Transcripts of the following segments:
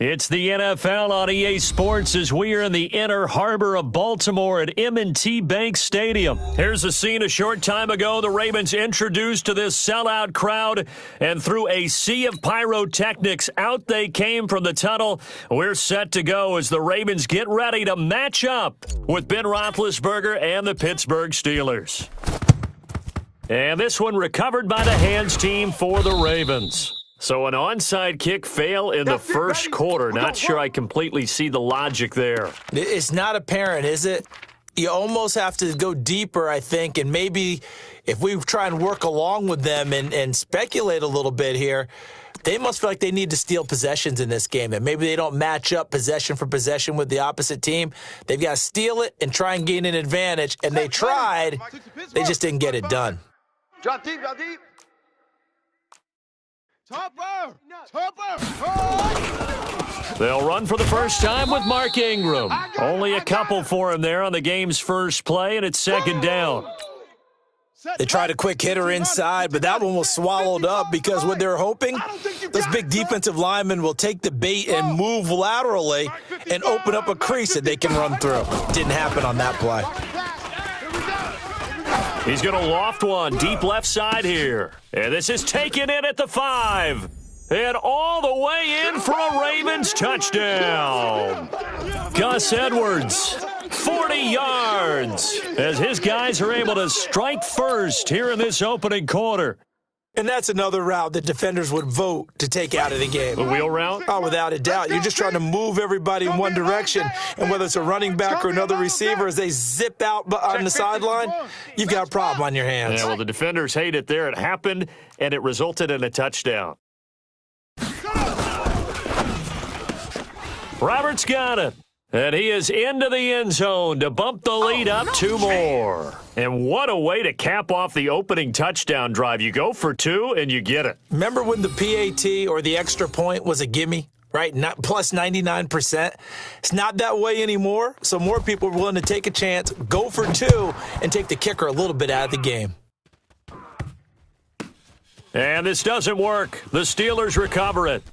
It's the NFL on EA Sports as we are in the inner harbor of Baltimore at M&T Bank Stadium. Here's a scene a short time ago. The Ravens introduced to this sellout crowd, and through a sea of pyrotechnics, out they came from the tunnel. We're set to go as the Ravens get ready to match up with Ben Roethlisberger and the Pittsburgh Steelers. And this one recovered by the hands team for the Ravens. So an onside kick fail in the first quarter. Not sure I completely see the logic there. It's not apparent, is it? You almost have to go deeper, I think, and maybe if we try and work along with them and speculate a little bit here, they must feel like they need to steal possessions in this game, and maybe they don't match up possession for possession with the opposite team. They've got to steal it and try and gain an advantage, and they tried. They just didn't get it done. Drop deep, drop deep. They'll run for the first time with Mark Ingram. Only a couple for him there on the game's first play, and it's second down. They tried a quick hitter inside, but that one was swallowed up because what they're hoping, those big defensive linemen will take the bait and move laterally and open up a crease that they can run through. Didn't happen on that play. He's going to loft one deep left side here. And this is taken in at the 5. And all the way in for a Ravens touchdown. Gus Edwards, 40 yards, as his guys are able to strike first here in this opening quarter. And that's another route that defenders would vote to take out of the game. The wheel route? Oh, without a doubt. You're just trying to move everybody in one direction. And whether it's a running back or another receiver, as they zip out on the sideline, you've got a problem on your hands. Yeah, well, the defenders hate it there. It happened, and it resulted in a touchdown. Roberts got it. And he is into the end zone to bump the lead up 2 more. And what a way to cap off the opening touchdown drive. You go for 2 and you get it. Remember when the PAT or the extra point was a gimme, right? Not plus 99%. It's not that way anymore. So more people are willing to take a chance, go for 2, and take the kicker a little bit out of the game. And this doesn't work. The Steelers recover it.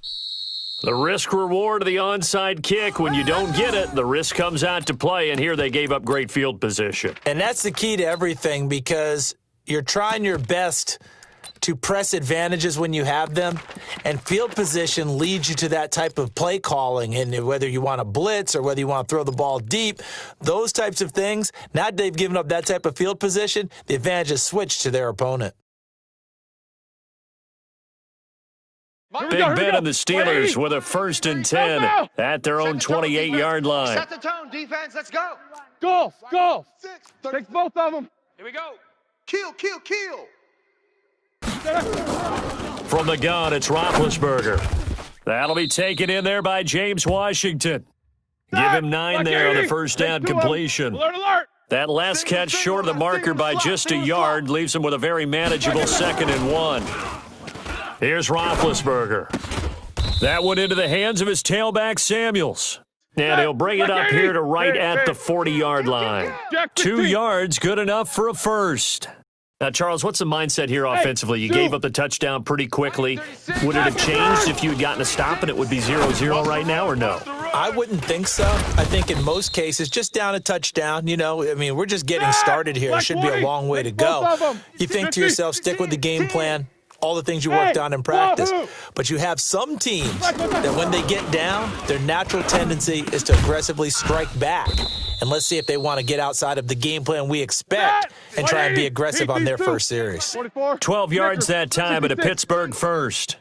The risk-reward of the onside kick, when you don't get it, the risk comes out to play, and here they gave up great field position. And that's the key to everything, because you're trying your best to press advantages when you have them, and field position leads you to that type of play calling, and whether you want to blitz or whether you want to throw the ball deep, those types of things, now that they've given up that type of field position, the advantage is switched to their opponent. Big Ben and the Steelers with a 1st and 10 at their own 28-yard line. Set the tone, defense. Let's go. Golf. Take both of them. Here we go. Kill. From the gun, it's Roethlisberger. That'll be taken in there by James Washington. Give him 9 there on the first down completion. Alert. That last catch short of the marker by just a yard leaves him with a very manageable 2nd and 1. Here's Roethlisberger. That went into the hands of his tailback, Samuels. And he'll bring it up here to right at the 40-yard line. 2 yards, good enough for a first. Now, Charles, what's the mindset here offensively? You gave up the touchdown pretty quickly. Would it have changed if you had gotten a stop and it would be 0-0 right now, or no? I wouldn't think so. I think in most cases, just down a touchdown, we're just getting started here. It should be a long way to go. You think to yourself, stick with the game plan, all the things you worked on in practice. But you have some teams that when they get down, their natural tendency is to aggressively strike back. And let's see if they want to get outside of the game plan we expect and try and be aggressive on their first series. 12 yards that time at a Pittsburgh first.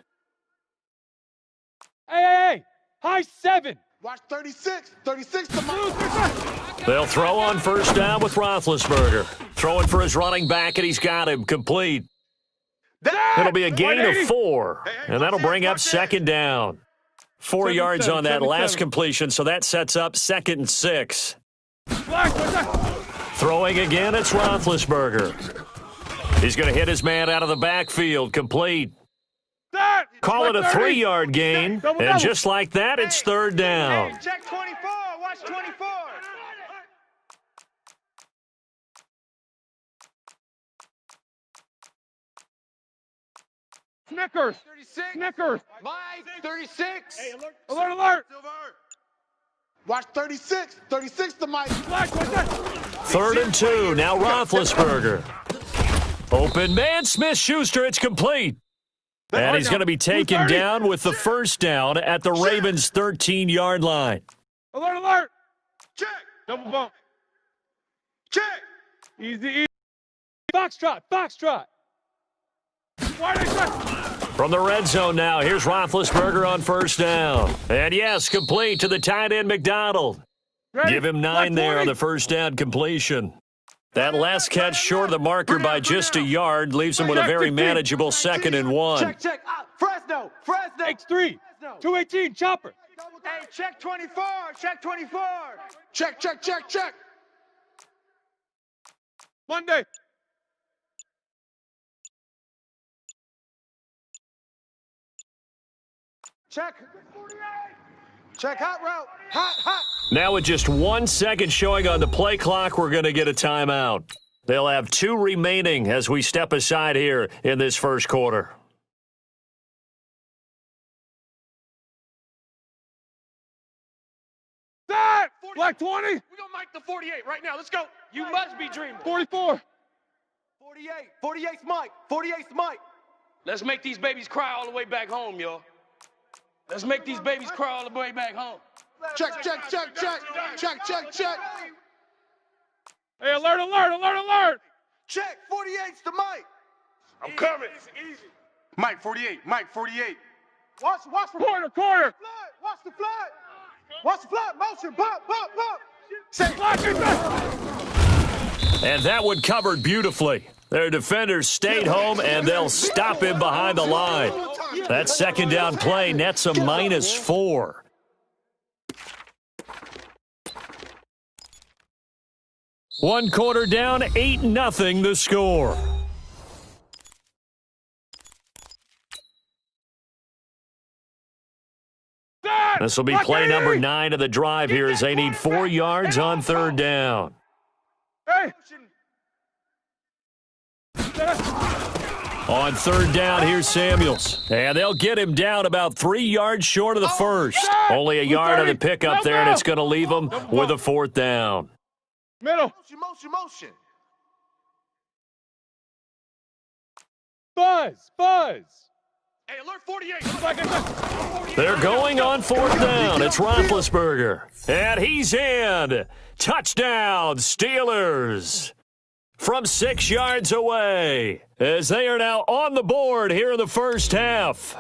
Hey. High 7. Watch 36 to They'll throw on first down with Roethlisberger. Throwing for his running back, and he's got him complete. It'll be a gain of 4, and that'll bring up 2nd down. 4 yards on that last completion, so that sets up 2nd and 6. Throwing again, it's Roethlisberger. He's going to hit his man out of the backfield, complete. Call it a 3-yard gain, and just like that, it's 3rd down. check 24. Watch 24. Snickers. 36. Snickers. Mike, 36. Hey, alert, alert. Watch 36. 36 to Mike. Flag, what's that? 3rd and 2. Now Roethlisberger. Open man. Smith-Schuster. It's complete. And he's going to be taken down with the first down at the Ravens' 13-yard line. Alert, alert. Check. Double bump. Check. Easy, easy. Foxtrot, foxtrot. Why they check? From the red zone now, here's Roethlisberger on first down. And yes, complete to the tight end McDonald. Ready? Give him 9 there on the first down completion. That last catch short of the marker by just a yard leaves him with a very manageable 2nd and 1. Check, check. Fresno. Fresno. X3. 218, chopper. Hey, check 24. Check 24. Check, check, check, check. Monday. Check. Check hot route. Hot, hot. Now with just 1 second showing on the play clock, we're going to get a timeout. They'll have 2 remaining as we step aside here in this first quarter. That! Black 20. We're going to mic the 48 right now. Let's go. You must be dreaming. 44. 48. 48's Mike. 48's Mike. Let's make these babies cry all the way back home, y'all. Let's make these babies cry all the way back home. Check, check, check, check. Check, check, check. Hey, alert, alert, alert, alert. Check. 48's to Mike. I'm coming. Easy. Mike 48. Mike 48. Watch for Quarter. flat. Watch the flat. Watch the flat. Motion. Bump, bump, bump. Say Black is back. And that one covered beautifully. Their defenders stayed home, and they'll stop him behind the line. That second down play nets a -4. One quarter down, 8-0 the score. This will be play number 9 of the drive here as they need 4 yards on 3rd down. Hey. On 3rd down, here's Samuels. And they'll get him down about 3 yards short of the first. Only a yard on the pickup there, and it's going to leave them with a 4th down. Middle. Motion. Buzz. Hey, alert 48. They're going on 4th down. It's Roethlisberger. And he's in. Touchdown, Steelers. From 6 yards away, as they are now on the board here in the first half.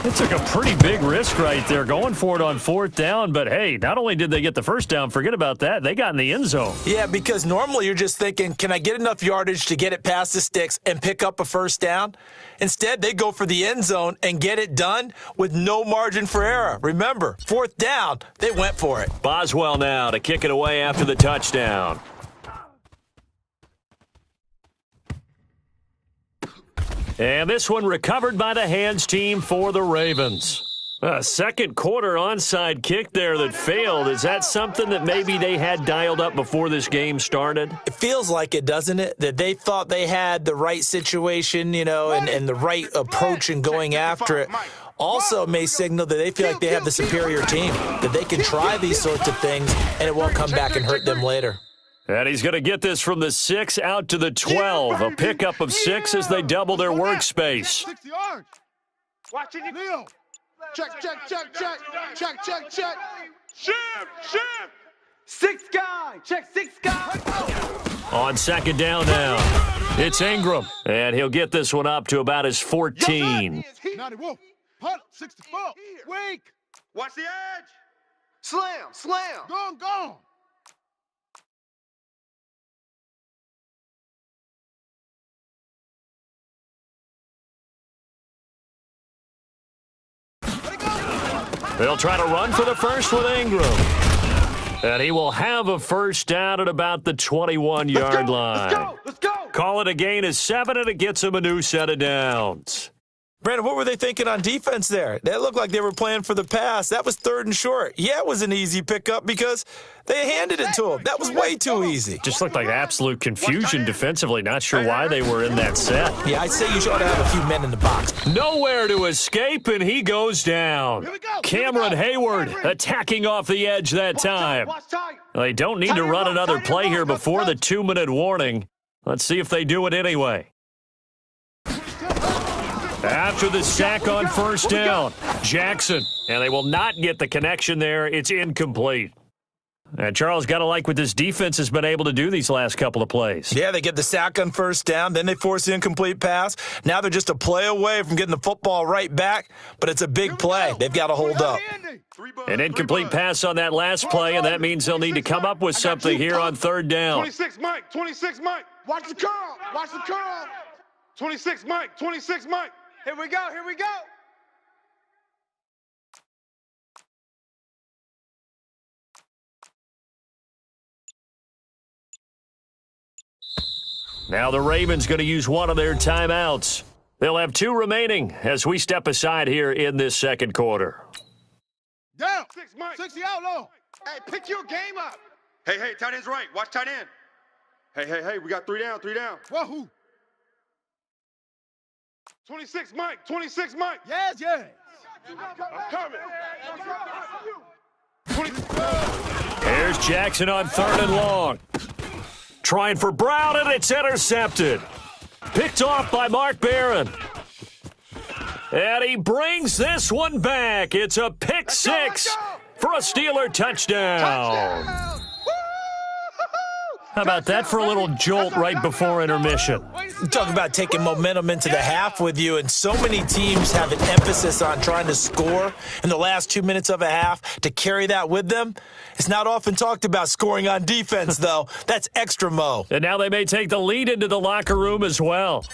It took a pretty big risk right there going for it on 4th down, but hey, not only did they get the first down, forget about that, they got in the end zone. Yeah, because normally you're just thinking, can I get enough yardage to get it past the sticks and pick up a first down? Instead, they go for the end zone and get it done with no margin for error. Remember, 4th down, they went for it. Boswell now to kick it away after the touchdown. And this one recovered by the hands team for the Ravens. A second quarter onside kick there that failed. Is that something that maybe they had dialed up before this game started? It feels like it, doesn't it? That they thought they had the right situation, and the right approach in going after it. Also may signal that they feel like they have the superior team, that they can try these sorts of things and it won't come back and hurt them later. And he's going to get this from the 6 out to the 12. A pickup of 6 as they double their workspace. 60 yards. Watch it, Neil. Check. Shift. 6 guy. Check 6 guy. On 2nd down now, it's Ingram. And he'll get this one up to about his 14. 90 Wolf. Punt. 64. Wake. Watch the edge. Slam. Gone. They'll try to run for the first with Ingram. And he will have a first down at about the 21-yard line. Let's go. Call it a gain of 7, and it gets him a new set of downs. Brandon, what were they thinking on defense there? They looked like they were playing for the pass. That was 3rd and short. Yeah, it was an easy pickup because they handed it to him. That was way too easy. Just looked like absolute confusion defensively. Not sure why they were in that set. Yeah, I'd say you should have a few men in the box. Nowhere to escape, and he goes down. Cameron Hayward attacking off the edge that time. They don't need to run another play here before the 2-minute warning. Let's see if they do it anyway. After the sack on 1st down, Jackson. And they will not get the connection there. It's incomplete. And Charles, got to like what this defense has been able to do these last couple of plays. Yeah, they get the sack on 1st down, then they force the incomplete pass. Now they're just a play away from getting the football right back, but it's a big play. They've got to hold up. An incomplete pass on that last play, and that means they'll need to come up with something here on 3rd down. 26 Mike, 26 Mike. Watch the curl, watch the curl. 26 Mike, 26 Mike. Here we go, here we go. Now the Ravens going to use one of their timeouts. They'll have 2 remaining as we step aside here in this 2nd quarter. Down. 6 Mike. 6 the outlaw. Hey, pick your game up. Hey, tight end's right. Watch tight end. Hey, we got 3 down, 3 down. Wahoo. 26 Mike, 26 Mike. Yes. I'm coming. Here's Jackson on 3rd and long. Trying for Brown, and it's intercepted. Picked off by Mark Barron. And he brings this one back. It's a pick 6 for a Steeler touchdown. How about that for a little jolt right before intermission? Talk about taking momentum into the half with you, and so many teams have an emphasis on trying to score in the last 2 minutes of a half to carry that with them. It's not often talked about scoring on defense, though. That's extra mo. And now they may take the lead into the locker room as well.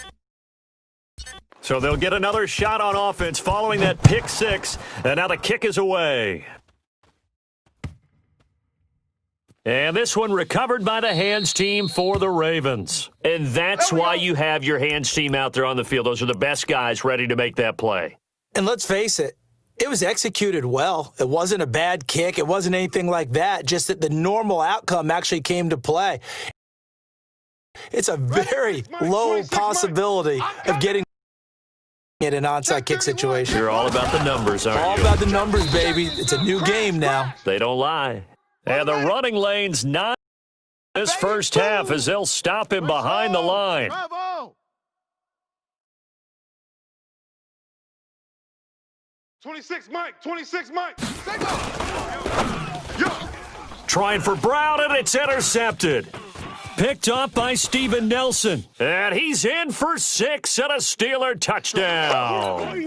So they'll get another shot on offense following that pick 6, and now the kick is away. And this one recovered by the hands team for the Ravens. And that's why you have your hands team out there on the field. Those are the best guys ready to make that play. And let's face it, it was executed well. It wasn't a bad kick. It wasn't anything like that, just that the normal outcome actually came to play. It's a very low possibility of getting in an onside kick situation. You're all about the numbers, aren't you? All about the numbers, baby. It's a new game now. They don't lie. And the running lane's not this first half as they'll stop him behind the line. 26 Mike, 26 Mike. Trying for Brown, and it's intercepted. Picked up by Steven Nelson. And he's in for 6 and a Steeler touchdown.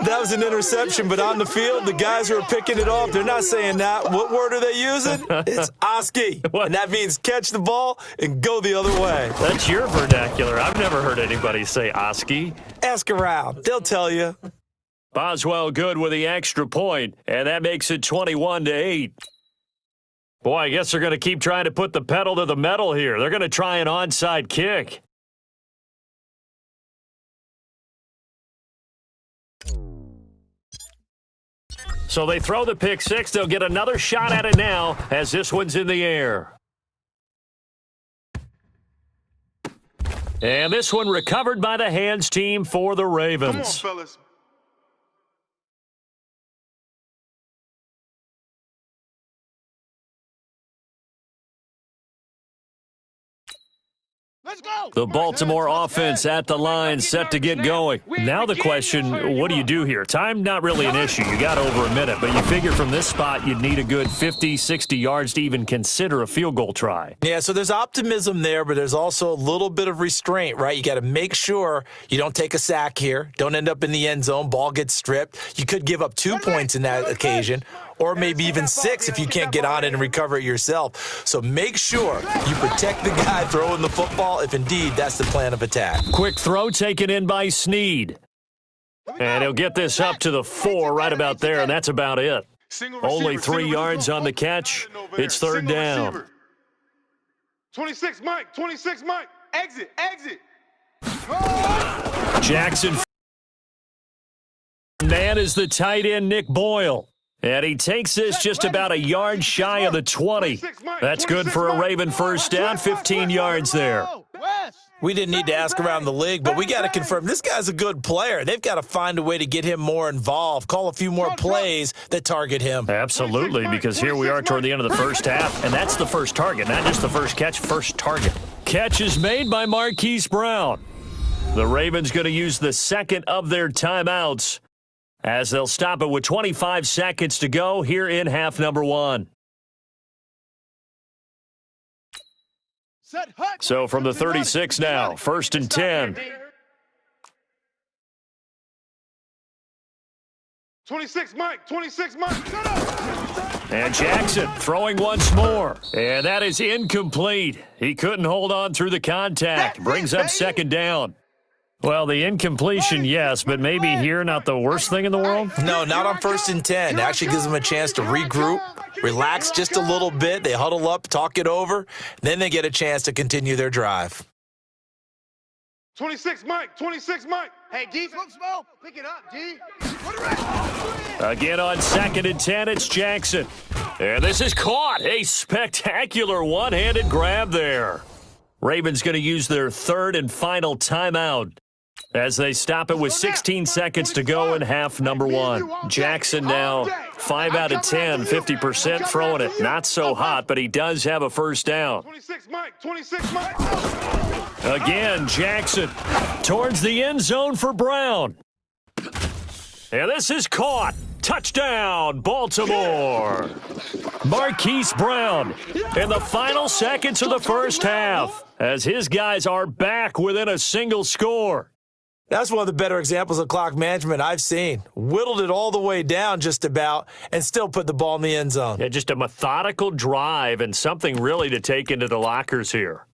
That was an interception, but on the field, the guys who are picking it off, they're not saying that. What word are they using? It's Oski. And that means catch the ball and go the other way. That's your vernacular. I've never heard anybody say Oski. Ask around. They'll tell you. Boswell good with the extra point, and that makes it 21-8. Boy, I guess they're going to keep trying to put the pedal to the metal here. They're going to try an onside kick. So they throw the pick 6. They'll get another shot at it now as this one's in the air. And this one recovered by the hands team for the Ravens. Come on, fellas. Let's go. The Baltimore offense at the line, set to get going. Now the question, what do you do here? Time not really an issue. You got over a minute, but you figure from this spot you'd need a good 50, 60 yards to even consider a field goal try. Yeah, so there's optimism there, but there's also a little bit of restraint, right? You got to make sure you don't take a sack here, don't end up in the end zone, ball gets stripped. You could give up 2 points in that occasion, or maybe even 6 if you can't get on it and recover it yourself. So make sure you protect the guy throwing the football if indeed that's the plan of attack. Quick throw taken in by Snead. And he'll get this up to the 4 right about there, and that's about it. Only 3 yards on the catch. It's 3rd down. 26 Mike, 26 Mike. Exit. Jackson. Man is the tight end, Nick Boyle. And he takes this just about a yard shy of the 20. That's good for a Raven first down, 15 yards there. We didn't need to ask around the league, but we got to confirm this guy's a good player. They've got to find a way to get him more involved, call a few more plays that target him. Absolutely, because here we are toward the end of the first half, and that's the first target, not just the first catch, first target. Catch is made by Marquise Brown. The Ravens going to use the second of their timeouts as they'll stop it with 25 seconds to go here in half number one. So from the 36 now, 1st and 10. 26, Mike. 26, Mike. And Jackson throwing once more. And that is incomplete. He couldn't hold on through the contact. Brings up second down. Well, the incompletion, yes, but maybe here not the worst thing in the world? No, not on 1st and 10. It actually gives them a chance to regroup, relax just a little bit. They huddle up, talk it over. Then they get a chance to continue their drive. 26, Mike. 26, Mike. Hey, D, smoke small. Pick it up, D. Again on 2nd and 10, it's Jackson. And this is caught. A spectacular one-handed grab there. Ravens going to use their third and final timeout as they stop it with 16 seconds to go in half number one. Jackson now 5 out of 10, 50% throwing it. Not so hot, but he does have a first down. 26, Mike. 26, Mike. Again, Jackson towards the end zone for Brown. And this is caught. Touchdown, Baltimore. Marquise Brown in the final seconds of the first half as his guys are back within a single score. That's one of the better examples of clock management I've seen. Whittled it all the way down just about and still put the ball in the end zone. Yeah, just a methodical drive and something really to take into the lockers here.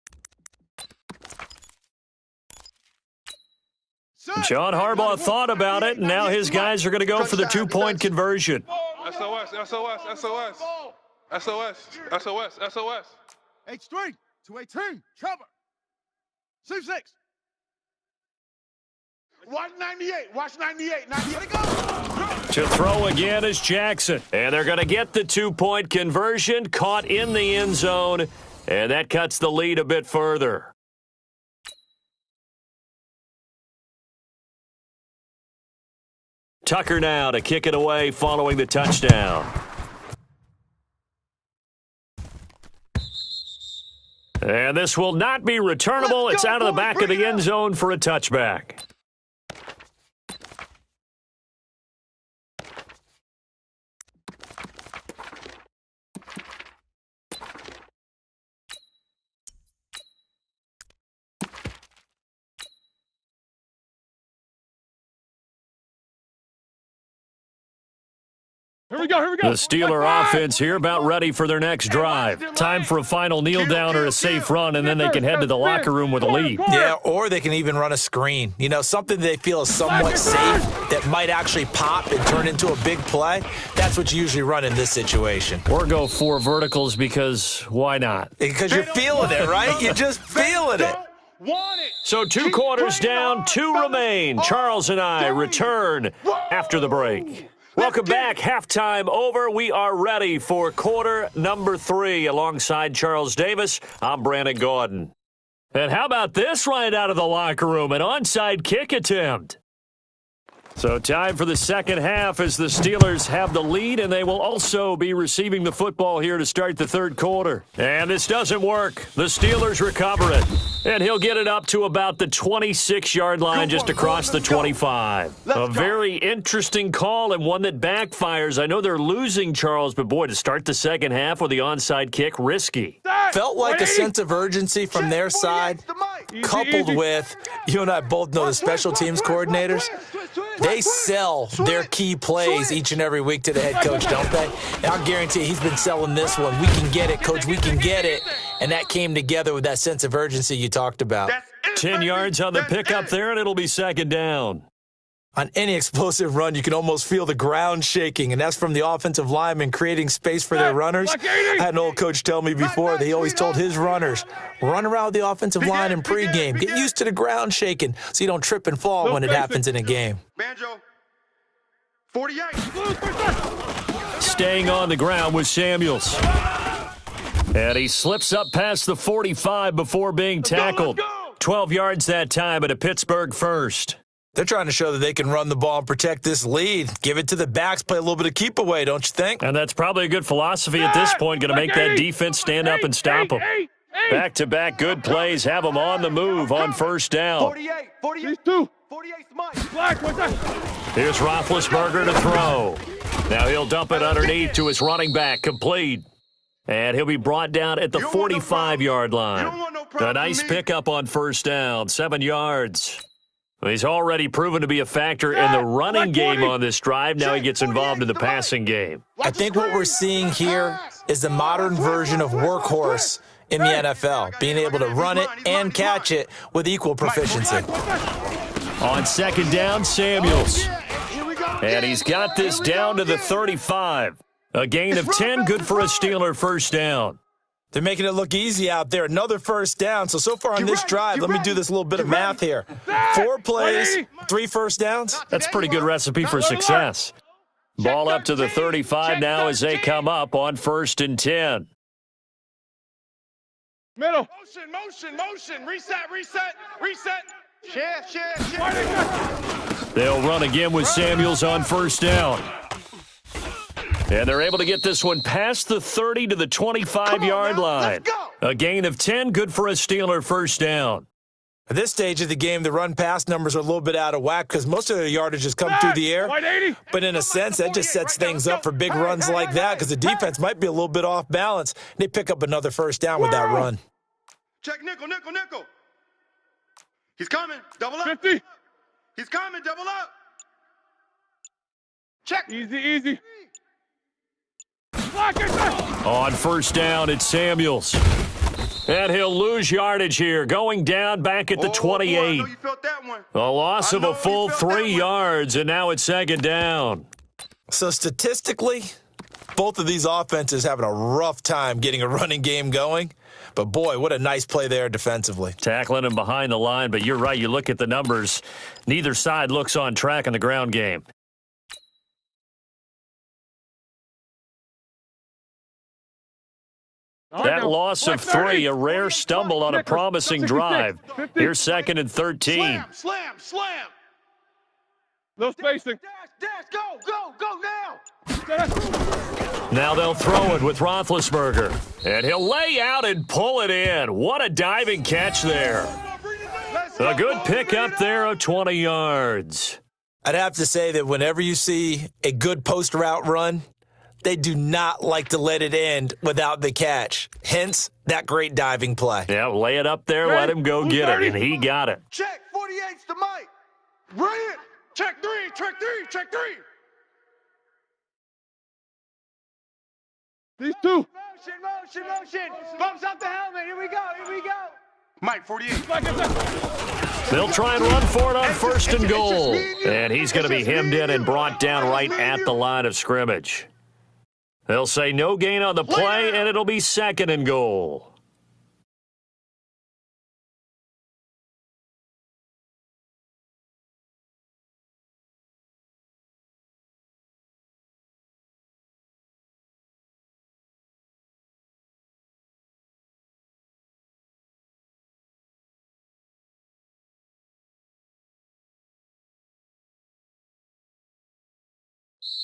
John Harbaugh thought about it, and now his guys are going to go for the 2-point conversion. SOS, SOS, SOS. SOS, SOS, SOS. H3 to 18. Cover. 6-6. Watch 98. Watch 98. 98 go. To throw again is Jackson. And they're going to get the 2-point conversion, caught in the end zone, and that cuts the lead a bit further. Tucker now to kick it away following the touchdown. And this will not be returnable. It's out of the back of the end zone for a touchback. Here we go, here we go. The Steeler offense here about ready for their next drive. Time for a final kneel down or a safe run, and then they can head to the locker room with a lead. Yeah, or they can even run a screen. You know, something they feel is somewhat safe that might actually pop and turn into a big play. That's what you usually run in this situation. Or go 4 verticals because why not? Because you're feeling it, right? You're just feeling it. So 2 quarters down, 2 remain. Charles and I return after the break. Welcome back. Halftime over. We are ready for quarter number 3. Alongside Charles Davis, I'm Brandon Gordon. And how about this right out of the locker room? An onside kick attempt. So time for the second half as the Steelers have the lead, and they will also be receiving the football here to start the third quarter. And this doesn't work. The Steelers recover it. And he'll get it up to about the 26-yard line just across the 25. A very interesting call and one that backfires. I know they're losing, Charles, but boy, to start the second half with the onside kick, risky. Felt like a sense of urgency from their side, coupled with, you and I both know the special teams coordinators. They sell their key plays each and every week to the head coach, don't they? And I'll guarantee you he's been selling this one. We can get it, coach. We can get it. And that came together with that sense of urgency you talked about. 10 yards on the pickup there, and it'll be second down. On any explosive run, you can almost feel the ground shaking, and that's from the offensive linemen creating space for their runners. I had an old coach tell me before that he always told his runners, run around the offensive line in pregame. Get used to the ground shaking so you don't trip and fall when it happens in a game. Banjo, 48. Staying on the ground with Samuels. And he slips up past the 45 before being tackled. 12 yards that time at a Pittsburgh first. They're trying to show that they can run the ball and protect this lead. Give it to the backs, play a little bit of keep away, don't you think? And that's probably a good philosophy at this point, going to make that defense stand up and stop them. Back-to-back good plays have them on the move on first down. 48, 48, 48 Smite. Here's Roethlisberger to throw. Now he'll dump it underneath to his running back, complete. And he'll be brought down at the 45-yard line. A nice pickup on first down, 7 yards. He's already proven to be a factor in the running game on this drive. Now he gets involved in the passing game. I think what we're seeing here is the modern version of workhorse in the NFL, being able to run it and catch it with equal proficiency. On second down, Samuels. And he's got this down to the 35. A gain of 10, good for a Steeler first down. They're making it look easy out there. Another first down. So far on this drive, let me do this little bit of math here. 4 plays, 3 first downs. That's a pretty good recipe for success. Ball up to the 35 now as they come up on 1st and 10. Middle. Motion. Reset. Shift. They'll run again with Samuels on first down. And they're able to get this one past the 30 to the 25-yard line. A gain of 10, good for a Steeler first down. At this stage of the game, the run-pass numbers are a little bit out of whack because most of their yardage has come through the air. But in a sense, that just sets things up for big runs like that because the defense might be a little bit off balance. They pick up another first down with that run. Check nickel. He's coming. Double up. 50. He's coming. Double up. Check. Easy. On first down, it's Samuels. And he'll lose yardage here, going down back at the 28. Boy, I know you felt that one. A loss of a full 3 yards, and now it's second down. So statistically, both of these offenses having a rough time getting a running game going. But, boy, what a nice play there defensively. Tackling him behind the line, but you're right. You look at the numbers. Neither side looks on track in the ground game. That loss of 3, a rare stumble on a promising drive. Here's 2nd and 13. Slam. No spacing. Dash, go now. Now they'll throw it with Roethlisberger. And he'll lay out and pull it in. What a diving catch there. A good pickup there of 20 yards. I'd have to say that whenever you see a good post-route run, they do not like to let it end without the catch. Hence, that great diving play. Yeah, lay it up there, let him go get it, and he got it. Check, 48's the Mike. Bring it. Check 3. These two. Motion. Bumps up the helmet. Here we go. Mike, 48. They'll try and run for it on 1st and goal. And he's going to be hemmed in and brought down right at the line of scrimmage. They'll say no gain on the play, and it'll be 2nd and goal.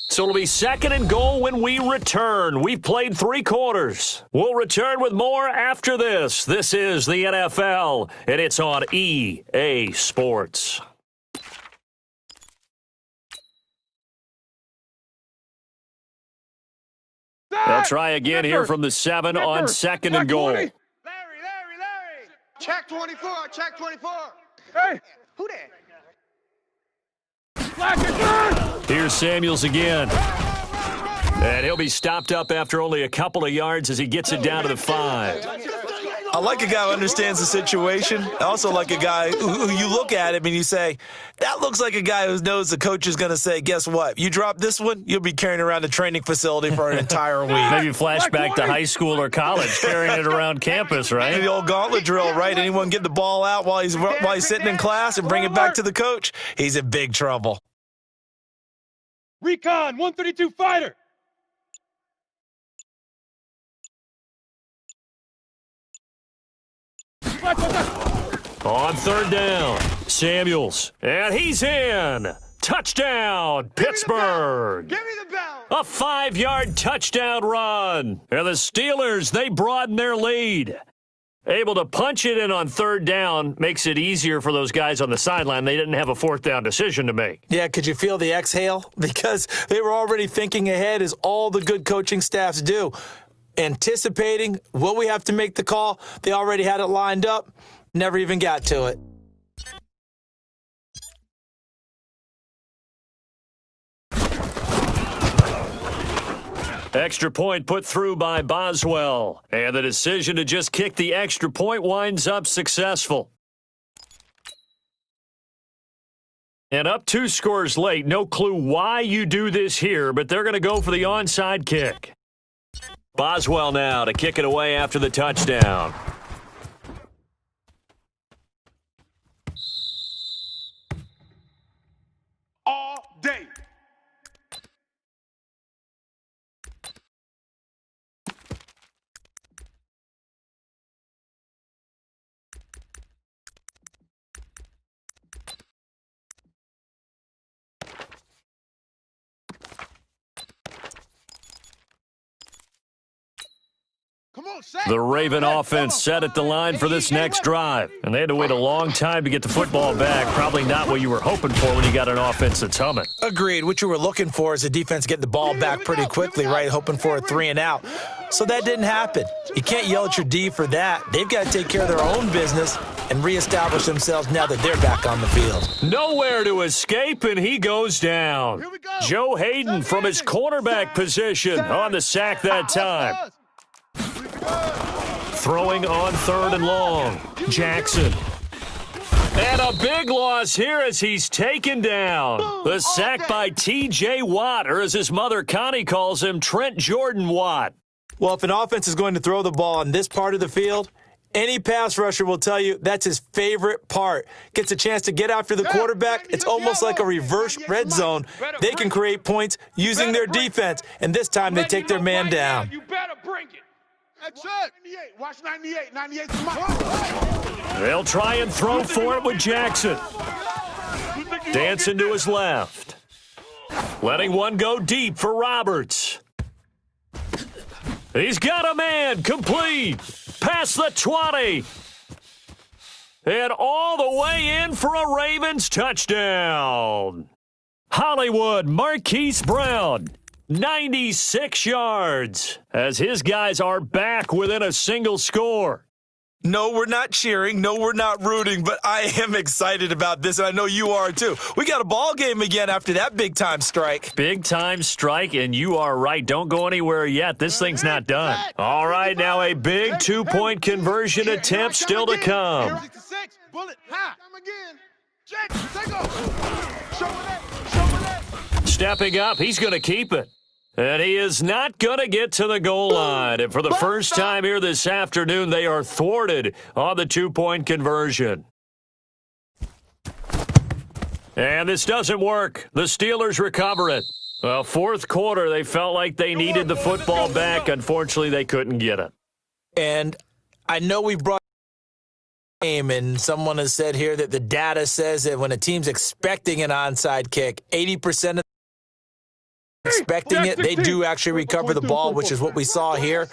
So it'll be 2nd and goal when we return. We've played 3 quarters. We'll return with more after this. This is the NFL, and it's on EA Sports. They'll try again here from the 7 on 2nd and goal. Larry. Check 24. Hey. Who that? Here's Samuels again. And he'll be stopped up after only a couple of yards as he gets it down to the 5. I like a guy who understands the situation. I also like a guy who you look at him and you say, that looks like a guy who knows the coach is going to say, guess what? You drop this one, you'll be carrying around the training facility for an entire week. Maybe flashback to high school or college, carrying it around campus, right? The old gauntlet drill, right? Anyone get the ball out while he's sitting in class and bring it back to the coach? He's in big trouble. Recon 132 fighter. On third down, Samuels, and he's in. Touchdown, Pittsburgh. Give me the bell. A 5-yard touchdown run. And the Steelers, they broaden their lead. Able to punch it in on third down makes it easier for those guys on the sideline. They didn't have a fourth down decision to make. Yeah, could you feel the exhale? Because they were already thinking ahead, as all the good coaching staffs do. Anticipating, will we have to make the call? They already had it lined up. Never even got to it. Extra point put through by Boswell. And the decision to just kick the extra point winds up successful. And up 2 scores late. No clue why you do this here, but they're going to go for the onside kick. Boswell now to kick it away after the touchdown. All day. The Raven offense set at the line for this next drive, and they had to wait a long time to get the football back. Probably not what you were hoping for when you got an offense that's humming. Agreed. What you were looking for is the defense get the ball back pretty quickly, right? Hoping for a 3 and out. So that didn't happen. You can't yell at your D for that. They've got to take care of their own business and reestablish themselves now that they're back on the field. Nowhere to escape, and he goes down. Joe Hayden from his cornerback position on the sack that time. Throwing on third and long. Jackson. And a big loss here as he's taken down. The sack by T.J. Watt, or as his mother Connie calls him, Trent Jordan Watt. Well, if an offense is going to throw the ball on this part of the field, any pass rusher will tell you that's his favorite part. Gets a chance to get after the quarterback. It's almost like a reverse red zone. They can create points using their defense, and this time they take their man down. You better bring it. That's it. Watch 98. 98 come on. They'll try and throw for it with Jackson. Dancing to his left. Letting one go deep for Roberts. He's got a man complete. Past the 20. And all the way in for a Ravens touchdown. Hollywood Marquise Brown. 96 yards as his guys are back within a single score. No, we're not cheering. No, we're not rooting, but I am excited about this, and I know you are too. We got a ball game again after that big-time strike. Big-time strike, and you are right. Don't go anywhere yet. This thing's not done. All right, now a big 2-point conversion attempt still to come. Stepping up, he's going to keep it. And he is not going to get to the goal line. And for the first time here this afternoon, they are thwarted on the 2-point conversion. And this doesn't work. The Steelers recover it. Well, fourth quarter, they felt like they needed the football back. Unfortunately, they couldn't get it. And I know we brought game, and someone has said here that the data says that when a team's expecting an onside kick, 80% of expecting it, they do actually recover the ball, which is what we saw here.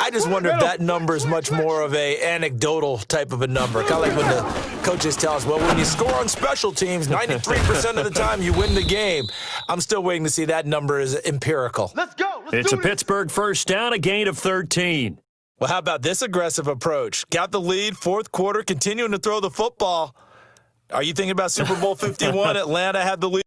I just wonder if that number is much more of a anecdotal type of a number. Kind of like when the coaches tell us, well, when you score on special teams, 93% of the time you win the game. I'm still waiting to see that number is empirical. Let's go. It's a Pittsburgh first down, a gain of 13. Well, how about this aggressive approach? Got the lead, fourth quarter, continuing to throw the football. Are you thinking about Super Bowl 51? Atlanta had the lead.